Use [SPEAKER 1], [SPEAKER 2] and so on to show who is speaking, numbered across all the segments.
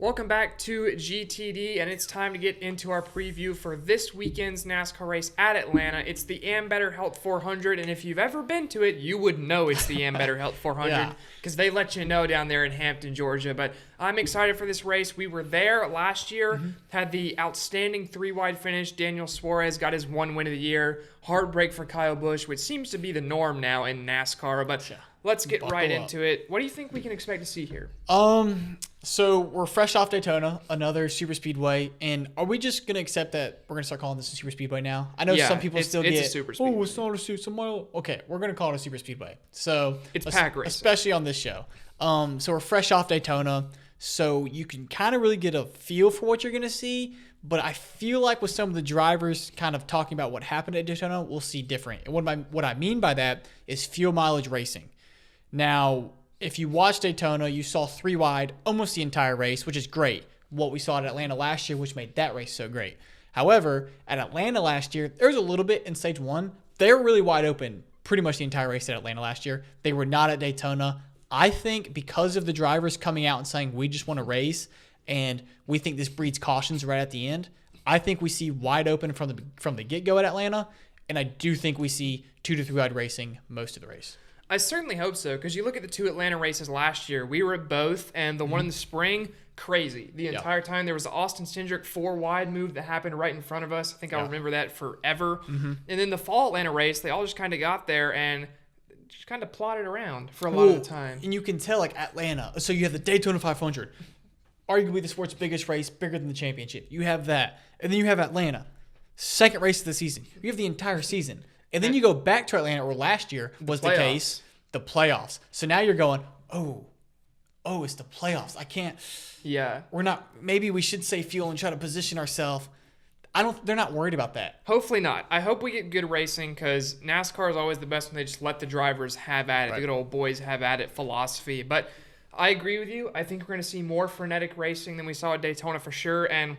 [SPEAKER 1] Welcome back to GTD, and it's time to get into our preview for this weekend's NASCAR race at Atlanta. It's the Am Better Health 400, and if you've ever been to it, you would know it's the Am Better Health 400 because they let you know down there in Hampton, Georgia. But I'm excited for this race. We were there last year, had the outstanding 3-wide finish. Daniel Suarez got his 1 win of the year. Heartbreak for Kyle Busch, which seems to be the norm now in NASCAR, but let's get right into it. What do you think we can expect to see here?
[SPEAKER 2] So we're fresh off Daytona, another super speedway, and are we just gonna accept that we're gonna start calling this a super speedway now? I know some people still get,
[SPEAKER 1] a super speedway.
[SPEAKER 2] Oh, it's not a super. Okay, we're gonna call it a super speedway. So
[SPEAKER 1] it's pack racing,
[SPEAKER 2] especially on this show. So we're fresh off Daytona, so you can kind of really get a feel for what you're gonna see. But I feel like with some of the drivers kind of talking about what happened at Daytona, we'll see different. And what I mean by that is fuel mileage racing. Now, if you watched Daytona, you saw 3-wide almost the entire race, which is great. What we saw at Atlanta last year, which made that race so great. However, at Atlanta last year, there was a little bit in stage 1. They were really wide open pretty much the entire race at Atlanta last year. They were not at Daytona. I think because of the drivers coming out and saying, we just want to race, and we think this breeds cautions right at the end, I think we see wide open from the get-go at Atlanta, and I do think we see 2 to 3-wide racing most of the race.
[SPEAKER 1] I certainly hope so, because you look at the 2 Atlanta races last year, we were at both, and the one in the spring, crazy. The entire time, there was the Austin Cindric 4-wide move that happened right in front of us. I think I'll remember that forever. And then the fall Atlanta race, they all just kind of got there and just kind of plodded around for a lot of the time.
[SPEAKER 2] And you can tell, like, Atlanta. So you have the Daytona 500, arguably the sport's biggest race, bigger than the championship. You have that. And then you have Atlanta, second race of the season. You have the entire season. And then you go back to Atlanta, or last year was the case, the playoffs. So now you're going, oh, it's the playoffs. I can't.
[SPEAKER 1] Yeah.
[SPEAKER 2] We're not. Maybe we should save fuel and try to position ourselves. They're not worried about that.
[SPEAKER 1] Hopefully not. I hope we get good racing, because NASCAR is always the best when they just let the drivers have at it. Right. The good old boys have at it philosophy. But I agree with you. I think we're going to see more frenetic racing than we saw at Daytona for sure. And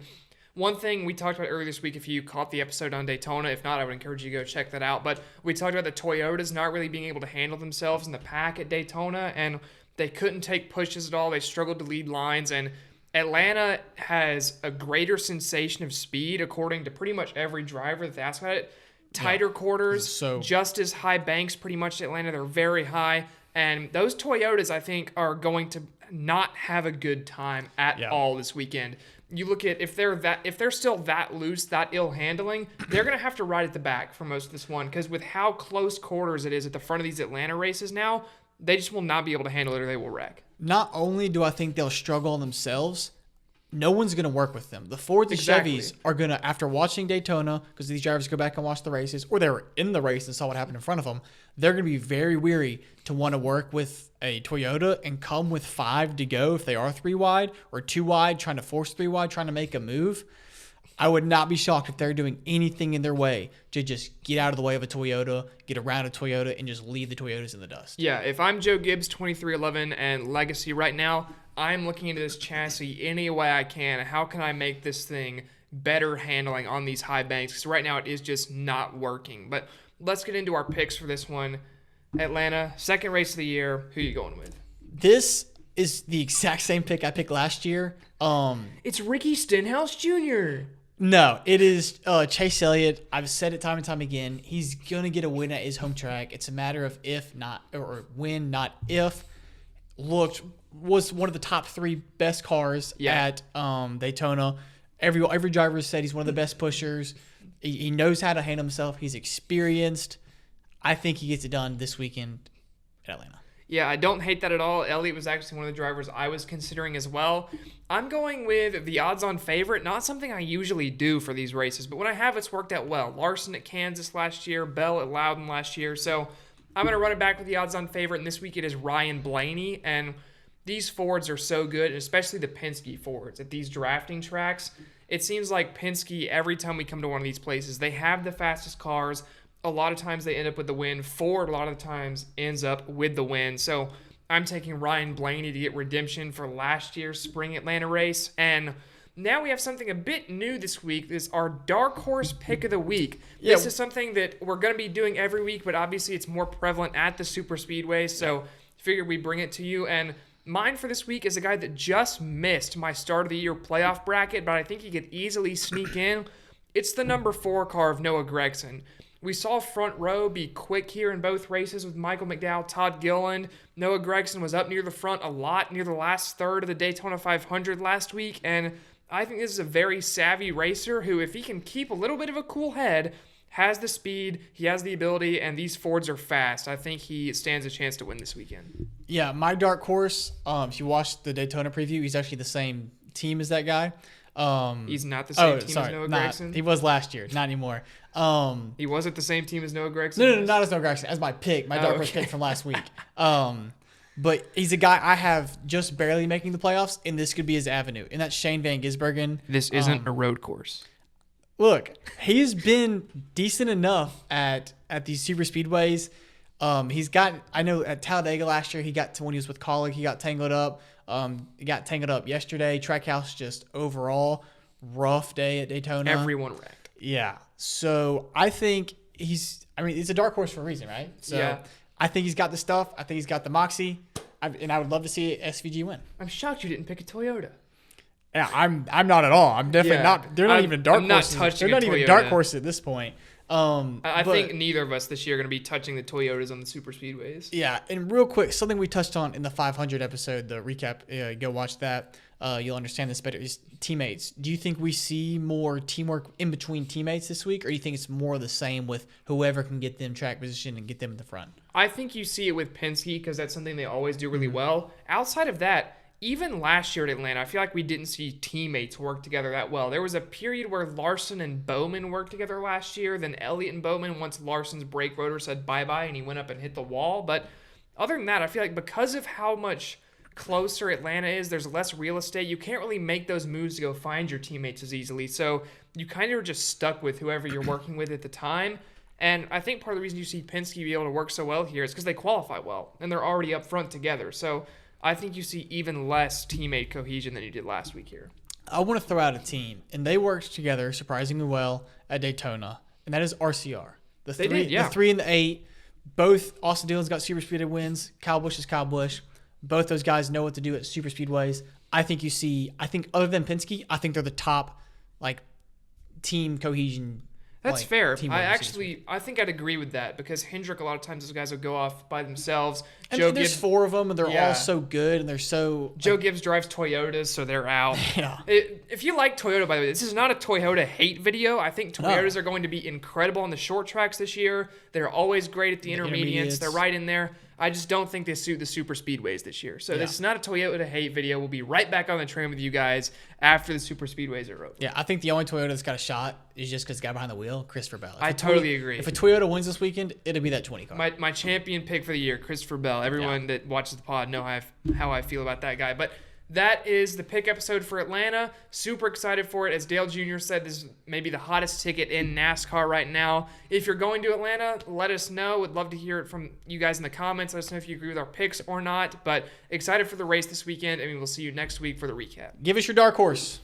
[SPEAKER 1] one thing we talked about earlier this week, if you caught the episode on Daytona, if not, I would encourage you to go check that out. But we talked about the Toyotas not really being able to handle themselves in the pack at Daytona, and they couldn't take pushes at all. They struggled to lead lines, and Atlanta has a greater sensation of speed, according to pretty much every driver that's asked about it. Tighter quarters, just as high banks pretty much at Atlanta. They're very high, and those Toyotas, I think, are going to not have a good time at all this weekend. You look at if they're still that loose, that ill handling, they're gonna have to ride at the back for most of this one, because with how close quarters it is at the front of these Atlanta races now, they just will not be able to handle it, or they will wreck.
[SPEAKER 2] Not only do I think they'll struggle themselves, no one's gonna work with them. The Fords and Chevys are gonna, after watching Daytona, because these drivers go back and watch the races, or they were in the race and saw what happened in front of them, they're gonna be very weary to want to work with a Toyota and come with 5 to go if they are 3-wide, or 2-wide, trying to force 3-wide, trying to make a move. I would not be shocked if they're doing anything in their way to just get out of the way of a Toyota, get around a Toyota, and just leave the Toyotas in the dust.
[SPEAKER 1] Yeah, if I'm Joe Gibbs 2311 and Legacy right now, I'm looking into this chassis any way I can. How can I make this thing better handling on these high banks? Because right now it is just not working. But let's get into our picks for this one. Atlanta, second race of the year. Who are you going with?
[SPEAKER 2] This is the exact same pick I picked last year.
[SPEAKER 1] It's Ricky Stenhouse Jr.
[SPEAKER 2] No, it is Chase Elliott. I've said it time and time again. He's going to get a win at his home track. It's a matter of if, not, or when, not if. Was one of the top 3 best cars at Daytona. Every driver said he's one of the best pushers. He knows how to handle himself. He's experienced. I think he gets it done this weekend at Atlanta.
[SPEAKER 1] Yeah, I don't hate that at all. Elliott was actually one of the drivers I was considering as well. I'm going with the odds-on favorite. Not something I usually do for these races, but when I have, it's worked out well. Larson at Kansas last year, Bell at Loudon last year. So I'm going to run it back with the odds-on favorite, and this week it is Ryan Blaney. And these Fords are so good, and especially the Penske Fords at these drafting tracks. It seems like Penske, every time we come to one of these places, they have the fastest cars. A lot of times they end up with the win. Ford, a lot of the times, ends up with the win. So I'm taking Ryan Blaney to get redemption for last year's spring Atlanta race. And now we have something a bit new this week. This is our Dark Horse Pick of the Week. Yeah. This is something that we're going to be doing every week, but obviously it's more prevalent at the super speedways. So figured we bring it to you. And Mine for this week is a guy that just missed my start of the year playoff bracket, but I think he could easily sneak in. It's the number 4 car of Noah Gragson. We saw front row be quick here in both races with Michael McDowell, Todd Gilliland. Noah Gragson was up near the front a lot, near the last third of the Daytona 500 last week, and I think this is a very savvy racer who, if he can keep a little bit of a cool head, has the speed, he has the ability, and these Fords are fast. I think he stands a chance to win this weekend.
[SPEAKER 2] Yeah, my dark horse, if you watched the Daytona preview, he's actually the same team as that guy.
[SPEAKER 1] He's not the same team as Noah Gragson?
[SPEAKER 2] He was last year, not anymore.
[SPEAKER 1] He wasn't the same team as Noah Gragson?
[SPEAKER 2] No, not as Noah Gragson, as my pick, my dark horse pick from last week. But he's a guy I have just barely making the playoffs, and this could be his avenue. And that's Shane Van Gisbergen.
[SPEAKER 1] This isn't a road course.
[SPEAKER 2] Look, he's been decent enough at these super speedways. He's got, I know at Talladega last year, he got to when he was with Colleague, he got tangled up. He got tangled up yesterday. Trackhouse just overall rough day at Daytona.
[SPEAKER 1] Everyone wrecked.
[SPEAKER 2] Yeah. So I think it's a dark horse for a reason, right? So
[SPEAKER 1] yeah.
[SPEAKER 2] I think he's got the stuff. I think he's got the moxie. And I would love to see SVG win.
[SPEAKER 1] I'm shocked you didn't pick a Toyota.
[SPEAKER 2] Yeah, I'm not at all. I'm definitely not. They're not even dark horses. They're not even dark horses at this point.
[SPEAKER 1] I think neither of us this year are going to be touching the Toyotas on the super speedways.
[SPEAKER 2] Yeah, and real quick, something we touched on in the 500 episode, the recap, go watch that. You'll understand this better. Is teammates. Do you think we see more teamwork in between teammates this week, or do you think it's more the same with whoever can get them track position and get them in the front?
[SPEAKER 1] I think you see it with Penske because that's something they always do really well. Outside of that, even last year at Atlanta, I feel like we didn't see teammates work together that well. There was a period where Larson and Bowman worked together last year, then Elliott and Bowman, once Larson's brake rotor said bye-bye and he went up and hit the wall. But other than that, I feel like because of how much closer Atlanta is, there's less real estate. You can't really make those moves to go find your teammates as easily. So you kind of are just stuck with whoever you're working with at the time. And I think part of the reason you see Penske be able to work so well here is because they qualify well and they're already up front together. So I think you see even less teammate cohesion than you did last week here.
[SPEAKER 2] I want to throw out a team, and they worked together surprisingly well at Daytona, and that is RCR. The 3 and the 8. Both Austin Dillon's got super speedway wins. Kyle Busch is Kyle Busch. Both those guys know what to do at super speedways. I think other than Penske, I think they're the top team cohesion.
[SPEAKER 1] That's fair. I think I'd agree with that because Hendrick, a lot of times those guys will go off by themselves.
[SPEAKER 2] And there's 4 of them, and they're all so good, and they're so...
[SPEAKER 1] Joe Gibbs drives Toyotas, so they're out.
[SPEAKER 2] Yeah.
[SPEAKER 1] If you like Toyota, by the way, this is not a Toyota hate video. I think Toyotas are going to be incredible on the short tracks this year. They're always great at the intermediates. They're right in there. I just don't think they suit the super speedways this year. So this is not a Toyota hate video. We'll be right back on the train with you guys after the super speedways are over.
[SPEAKER 2] Yeah, I think the only Toyota that's got a shot is just because the guy behind the wheel, Christopher Bell.
[SPEAKER 1] I totally agree.
[SPEAKER 2] If a Toyota wins this weekend, it'll be that 20 car.
[SPEAKER 1] My champion pick for the year, Christopher Bell. Everyone that watches the pod know how I feel about that guy. But that is the pick episode for Atlanta. Super excited for it. As Dale Jr. said, this is maybe the hottest ticket in NASCAR right now. If you're going to Atlanta, let us know. Would love to hear it from you guys in the comments. Let us know if you agree with our picks or not. But excited for the race this weekend, and we will see you next week for the recap.
[SPEAKER 2] Give us your dark horse.